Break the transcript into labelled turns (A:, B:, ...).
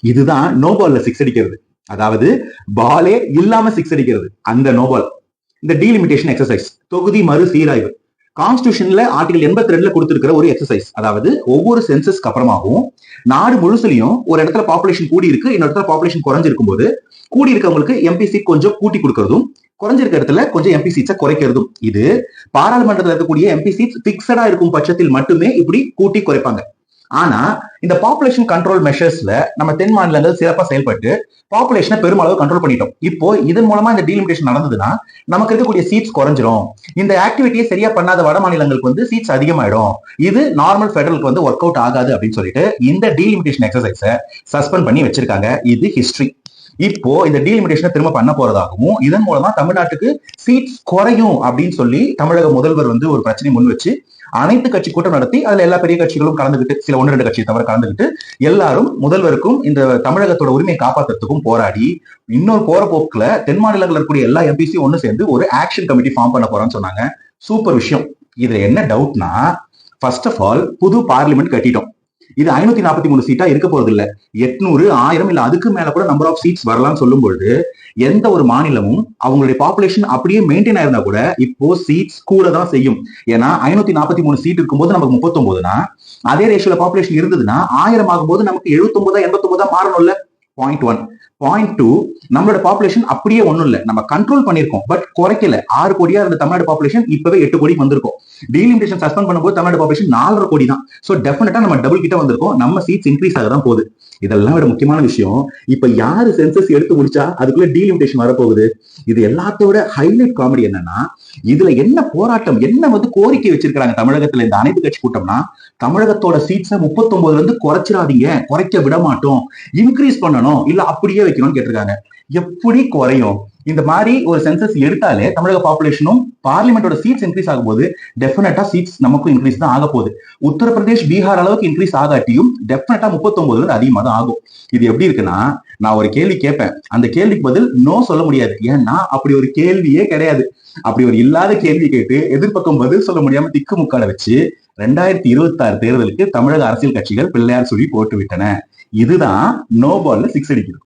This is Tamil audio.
A: இதுதான் நோ பால்ல சிக்ஸ் அடிக்கிறது. அதாவது பாலே இல்லாம சிக்ஸ் அடிக்கிறது, அந்த நோ பால். இந்த டீலிமிட்டேஷன் எக்ஸசைஸ் தொகுதி மறு சீராய்வு கான்ஸ்டியூஷன்ல ஆர்டிகல் 82ல கொடுத்திருக்கிற ஒரு எக்ஸசைஸ். அதாவது ஒவ்வொரு சென்சஸ்க்கு அப்புறமாவும் நாடு முழுசுலயும் ஒரு இடத்துல பாப்புலேஷன் கூடி இருக்கு, இன்னொரு இடத்துல பாப்புலேஷன் குறைஞ்சிருக்கும் போது கூடி இருக்கவங்களுக்கு எம்பி சீட் கொஞ்சம் கூட்டி கொடுக்கறதும், குறைஞ்சிருக்க இடத்துல கொஞ்சம் எம்பி சீட்ஸை குறைக்கிறதும். இது பாராளுமன்றத்தில் இருக்கக்கூடிய எம்பி சீட்ஸ் பிக்சடா இருக்கும் பட்சத்தில் மட்டுமே இப்படி கூட்டி குறைப்பாங்க. ஆனா இந்த பாப்புலேஷன் கண்ட்ரோல் மெஷர்ஸ்ல நம்ம தென் மாநிலங்கள் சிறப்பா செயல்பட்டு பாப்புலேஷனை பெருமளவு கண்ட்ரோல் பண்ணிட்டோம். இப்போ இதன் மூலமா இந்த டீலிமிட்டேஷன் நடந்ததுன்னா நமக்கு இருக்கக்கூடிய சீட்ஸ் குறைஞ்சிரும். இந்த ஆக்டிவிட்டியை சரியா பண்ணாத வட மாநிலங்களுக்கு வந்து சீட்ஸ் அதிகமாயிடும். இது நார்மல் ஃபெடரலுக்கு வந்து ஒர்க் அவுட் ஆகாது அப்படின்னு சொல்லிட்டு இந்த டீலிமிட்டேஷன் எக்ஸசைஸை சஸ்பெண்ட் பண்ணி வச்சிருக்காங்க. இது ஹிஸ்டரி. இப்போ இந்த டீலிமிட்டேஷனை திரும்ப பண்ண போறதாகவும் இதன் மூலமா தமிழ்நாட்டுக்கு சீட்ஸ் குறையும் அப்படின்னு சொல்லி தமிழக முதல்வர் வந்து ஒரு பிரச்சனை முன் வச்சு அனைத்து கட்சி கூட்டம் நடத்தி அதுல எல்லா பெரிய கட்சிகளும் கலந்துகிட்டு, சில 1-2 கட்சியை தவிர கலந்துகிட்டு எல்லாரும் முதல்வருக்கும் இந்த தமிழகத்தோட உரிமையை காப்பாற்றுறதுக்கும் போராடி இன்னொரு போற போக்குல தென் மாநிலங்கள் இருக்கக்கூடிய எல்லா எம்பிசியும் ஒண்ணு சேர்ந்து ஒரு ஆக்ஷன் கமிட்டி ஃபார்ம் பண்ண போறோம்னு சொன்னாங்க. சூப்பர் விஷயம். இதுல என்ன டவுட்னா, ஃபர்ஸ்ட் ஆஃப் ஆல் புது பார்லிமெண்ட் கட்டிட்டோம். இது 543 சீட்டா இருக்க போறது இல்ல, 800, 1000 இல்ல அதுக்கு மேல கூட நம்பர் ஆஃப் சீட்ஸ் வரலாம்னு சொல்லும் பொழுது எந்த ஒரு மாநிலமும் அவங்களுடைய பாப்புலேஷன் அப்படியே மெயின்டைன் ஆயிருந்தா கூட இப்போ சீட்ஸ் கூட தான் செய்யும். ஏன்னா 543 சீட் இருக்கும்போது நமக்கு 39னா அதே ரேஷியோல பாப்புலேஷன் இருந்ததுன்னா 1000 ஆகும்போது நமக்கு 79 89 மாறணும்ல. பாயிண்ட் 1. பாயிண்ட் 2, நம்மளோட பாப்புலேஷன் அப்படியே ஒண்ணும் இல்ல, நம்ம கண்ட்ரோல் பண்ணிருக்கோம், பட் குறைக்கல. 6 கோடியா இருந்த தமிழ்நாடு பாப்புலேஷன் இப்பவே 8 கோடிக்கு வந்திருக்கும். டீலிமிட்டேஷன் சஸ்பெண்ட் பண்ணும்போது தமிழ்நாடு பாப்புலேஷன் 4.5 கோடி தான். சோ டெஃபினட்டா நம்ம டபுள் கிட்ட வந்திருக்கோம். நம்ம சீட்ஸ் இன்க்ரீஸ் ஆக தான் போகுது. இதெல்லாம் விட முக்கியமான விஷயம், இப்ப யாரு சென்சஸ் எடுத்து முடிச்சா அதுக்குள்ள டீலிமிட்டேஷன் வரப்போகுது. இது எல்லாத்தோட ஹைலைட் காமெடி என்னன்னா, இதுல என்ன போராட்டம், என்ன வந்து கோரிக்கை வச்சிருக்காங்க தமிழகத்துல இந்த அனைத்து கட்சி கூட்டம்னா, தமிழகத்தோட சீட்ஸை 39ல இருந்து குறைச்சிடாதீங்க, குறைக்க விட மாட்டோம், இன்க்ரீஸ் பண்ணணும், இல்ல அப்படியே வைக்கணும்னு கேட்டிருக்காங்க. எப்படி குறையும்? இந்த மாதிரி ஒரு சென்சஸ் எடுத்தாலே தமிழக பாப்புலேஷனும் பார்லிமெண்டோட சீட்ஸ் இன்க்ரீஸ் ஆகும் போது டெஃபினட்டா சீட்ஸ் நமக்கும் இன்க்ரீஸ் தான் ஆக போகுது. உத்தரப்பிரதேஷ், பீகார் அளவுக்கு இன்க்ரீஸ் ஆகாட்டியும் டெஃபினட்டா 39 அதிகமா தான் ஆகும். இது எப்படி இருக்குன்னா, நான் ஒரு கேள்வி கேட்பேன், அந்த கேள்விக்கு பதில் நோ சொல்ல முடியாது. ஏன்னா அப்படி ஒரு கேள்வியே கிடையாது. அப்படி ஒரு இல்லாத கேள்வி கேட்டு எதிர்பக்கம் பதில் சொல்ல முடியாம திக்குமுக்காட வச்சு 2026 தேர்தலுக்கு தமிழக அரசியல் கட்சிகள் பிள்ளையார் சொல்லி போட்டு விட்டன. இதுதான் நோ பால்ல சிக்ஸ் அடிக்கிறது.